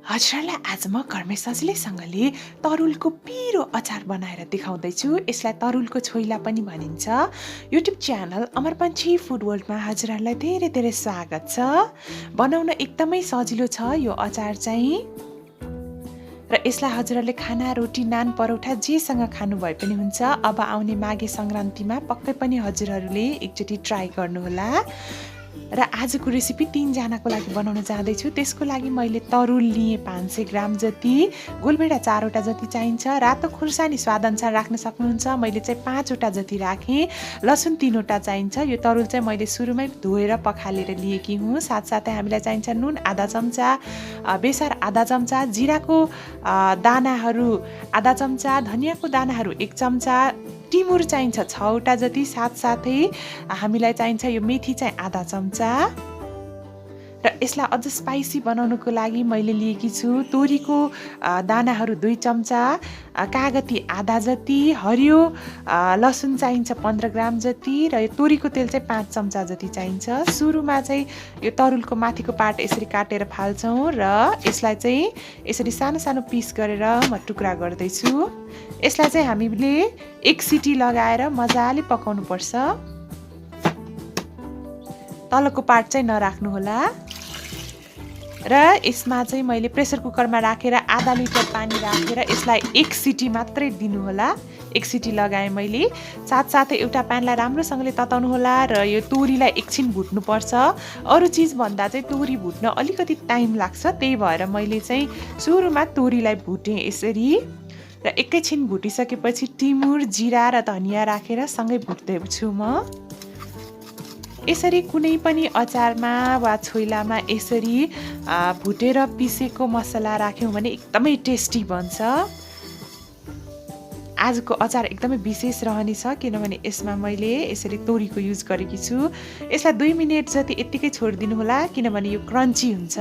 हजुरलाई आज म घरमै सजिलैसँगले तरुलको पिरो अचार बनाएर देखाउँदैछु। यसलाई तरुलको छोइला पनि भनिन्छ। युट्युब च्यानल अमर पञ्ची फुड वर्ल्डमा हजुरहरूलाई धेरै धेरै स्वागत छ। बनाउन एकदमै सजिलो छ यो अचार चाहिँ। र यसलाई हजुरहरूले खाना, रोटी, नान, परौठा जेसँग खानु भए पनि हुन्छ। अब आउने माघे सङ्क्रान्तिमा पक्कै पनि हजुरहरूले एकचोटि ट्राई गर्नुहोला। र आजको रेसिपी 3 जनाको लागि बनाउन जाँदैछु। त्यसको लागि मैले तरुल लिएँ 500 ग्राम जति, गोलभेडा 4 वटा जति चाहिन्छ, रातो खुर्सानी स्वादअनुसार राख्न सक्नुहुन्छ। मैले चाहिँ 5 वटा जति राखेँ, लसुन 3 वटा चाहिन्छ। यो तरुल चाहिँ मैले सुरुमै धोएर पखालेर लिएकी हुँ। साथसाथै हामीलाई चाहिन्छ नुन आधा चम्चा, बेसार आधा चम्चा, जिराको दानाहरू आधा चम्चा, धनियाँको दानाहरू 1 चम्चा, टिमुर चाहिन्छ 6 वटा जति, साथसाथै हामीलाई चाहिन्छ यो मेथी चाहिँ आधा चम्चा। र यसलाई अझ स्पाइसी बनाउनुको लागि मैले लिएकी छु तोरीको दानाहरू 2 चम्चा, कागती आधा जति, हरियो लसुन चाहिन्छ 15 ग्राम जति, र यो तोरीको तेल चाहिँ 5 चम्चा जति चाहिन्छ। सुरुमा चाहिँ यो तरुलको माथिको पार्ट यसरी काटेर फाल्छौँ र यसलाई चाहिँ यसरी सानो सानो पिस गरेर म टुक्रा गर्दैछु। यसलाई चाहिँ हामीले 1 सिटी लगाएर मजाले पकाउनु पर्छ। तलको पार्ट चाहिँ नराख्नु होला। र यसमा चाहिँ मैले प्रेसर कुकरमा राखेर आधा लिटर पानी राखेर यसलाई 1 सिटी मात्रै दिनु होला। 1 सिटी लगाएँ मैले। साथसाथै एउटा प्यानलाई राम्रोसँगले तताउनु होला र यो तोरीलाई एकछिन भुट्नुपर्छ। अरू चिज भन्दा चाहिँ तोरी भुट्न अलिकति टाइम लाग्छ, त्यही भएर मैले चाहिँ सुरुमा तोरीलाई भुटेँ यसरी। र एकैछिन भुटिसकेपछि टिमुर, जिरा र धनियाँ राखेर सँगै भुट्दैछु म। यसरी कुनै पनि अचारमा वा छोइलामा यसरी भुटेर पिसेको मसला राख्यौँ भने एकदमै टेस्टी बन्छ। आजको अचार एकदमै विशेष रहनेछ किनभने यसमा मैले यसरी तोरीको युज गरेकी छु। यसलाई 2 मिनेट जति यत्तिकै छोडिदिनु होला किनभने यो क्रन्ची हुन्छ।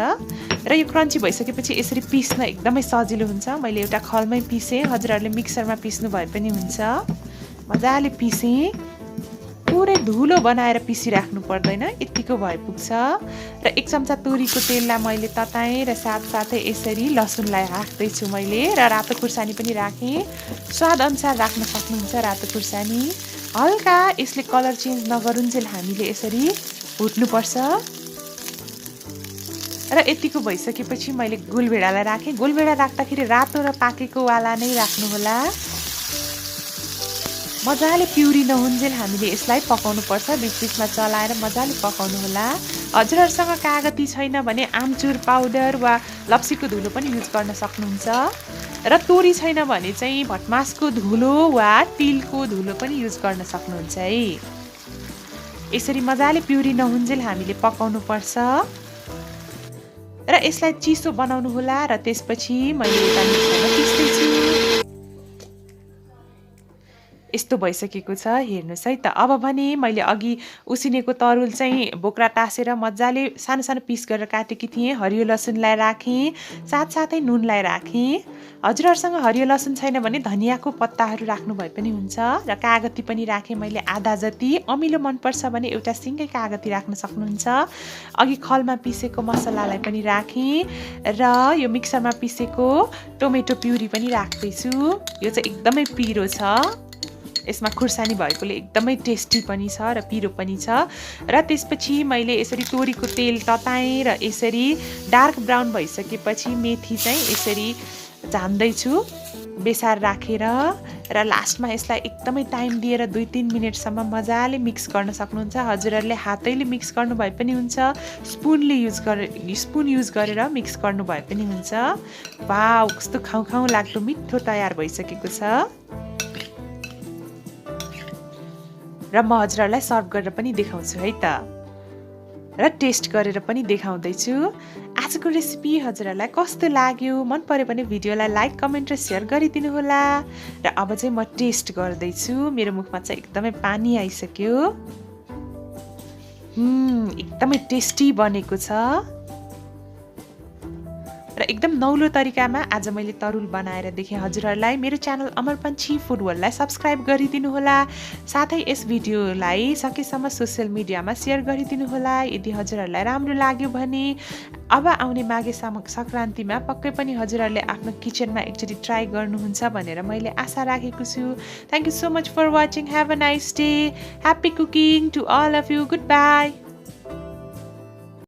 र यो क्रन्ची भइसकेपछि यसरी पिस्न एकदमै सजिलो हुन्छ। मैले एउटा खलमै पिसेँ, हजुरहरूले मिक्सरमा पिस्नु भए पनि हुन्छ। मजाले पिसेँ, पुरै धुलो बनाएर पिसिराख्नु पर्दैन, यत्तिको भए पुग्छ। र 1 चम्चा तोरीको तेललाई मैले तताएँ र साथसाथै यसरी लसुनलाई राख्दैछु मैले, र रातो खुर्सानी पनि राखेँ। स्वाद अनुसार राख्न सक्नुहुन्छ रातो खुर्सानी। हल्का यसले कलर चेन्ज नगरुन्जेल हामीले यसरी भुट्नुपर्छ। र यतिको भइसकेपछि मैले गोलभेडालाई राखेँ। गोलभेडा राख्दाखेरि रातो र पाकेको वाला नै राख्नु होला। मजाले प्युरी नहुन्जेल हामीले यसलाई पकाउनु पर्छ। बिचबिचमा चलाएर मजाले पकाउनु होला। हजुरहरूसँग कागती छैन भने आमचुर पाउडर वा लप्सीको धुलो पनि युज गर्न सक्नुहुन्छ। र तोरी छैन भने चाहिँ भटमासको धुलो वा तिलको धुलो पनि युज गर्न सक्नुहुन्छ है। यसरी मजाले प्युरी नहुन्जेल हामीले पकाउनु पर्छ। र यसलाई चिसो बनाउनु होला। र त्यसपछि मैले यता मिक्सरमा पिस्दैछु। यस्तो भइसकेको छ, हेर्नुहोस् है त। अब भने मैले अघि उसिनेको तरुल चाहिँ बोक्रा टाँसेर मजाले सानो सानो पिस गरेर काटेकी थिएँ। हरियो लसुनलाई राखेँ, साथसाथै नुनलाई राखेँ। हजुरहरूसँग हरियो लसुन छैन भने धनियाँको पत्ताहरू राख्नु भए पनि हुन्छ। र कागती पनि राखेँ मैले आधा जति। अमिलो मनपर्छ भने एउटा सिङ्गै कागती राख्न सक्नुहुन्छ। अघि खलमा पिसेको मसलालाई पनि राखेँ र यो मिक्सरमा पिसेको टोमेटो प्युरी पनि राख्दैछु। यो चाहिँ एकदमै पिरो छ, यसमा खुर्सानी भएकोले एकदमै टेस्टी पनि छ र पिरो पनि छ। र त्यसपछि मैले यसरी तोरीको तेल तताएँ र यसरी डार्क ब्राउन भइसकेपछि मेथी चाहिँ यसरी झान्दैछु बेसार राखेर। र लास्टमा यसलाई एकदमै टाइम दिएर 2-3 मिनटसम्म मजाले मिक्स गर्न सक्नुहुन्छ। हजुरहरूले हातैले मिक्स गर्नु भए पनि हुन्छ, स्पुन युज गरेर मिक्स गर्नु भए पनि हुन्छ। वाउ, कस्तो खाउँ लाग्दो मिठो तयार भइसकेको छ। र म हजुरहरूलाई सर्भ गरेर पनि देखाउँछु है त, र टेस्ट गरेर पनि देखाउँदैछु। आजको रेसिपी हजुरहरूलाई कस्तो लाग्यो, मन पर्यो भने भिडियोलाई लाइक, कमेन्ट र सेयर गरिदिनु होला। र अब चाहिँ म टेस्ट गर्दैछु। मेरो मुखमा चाहिँ एकदमै पानी आइसक्यो। एकदमै टेस्टी बनेको छ। र एकदम नौलो तरिकामा आज मैले तरुल बनाएर देखेँ हजुरहरूलाई। मेरो च्यानल अमर पंछी फुड वर्ल्डलाई सब्स्क्राइब गरिदिनु होला। साथै यस भिडियोलाई सकेसम्म सोसियल मिडियामा सेयर गरिदिनु होला। यदि हजुरहरूलाई राम्रो लाग्यो भने अब आउने माघे संक्रान्तिमा पक्कै पनि हजुरहरूले आफ्नो किचनमा एकचोटि ट्राई गर्नुहुन्छ भनेर मैले आशा राखेको छु। Thank you so much for watching. Have a nice day. Happy cooking to all of you. Good by.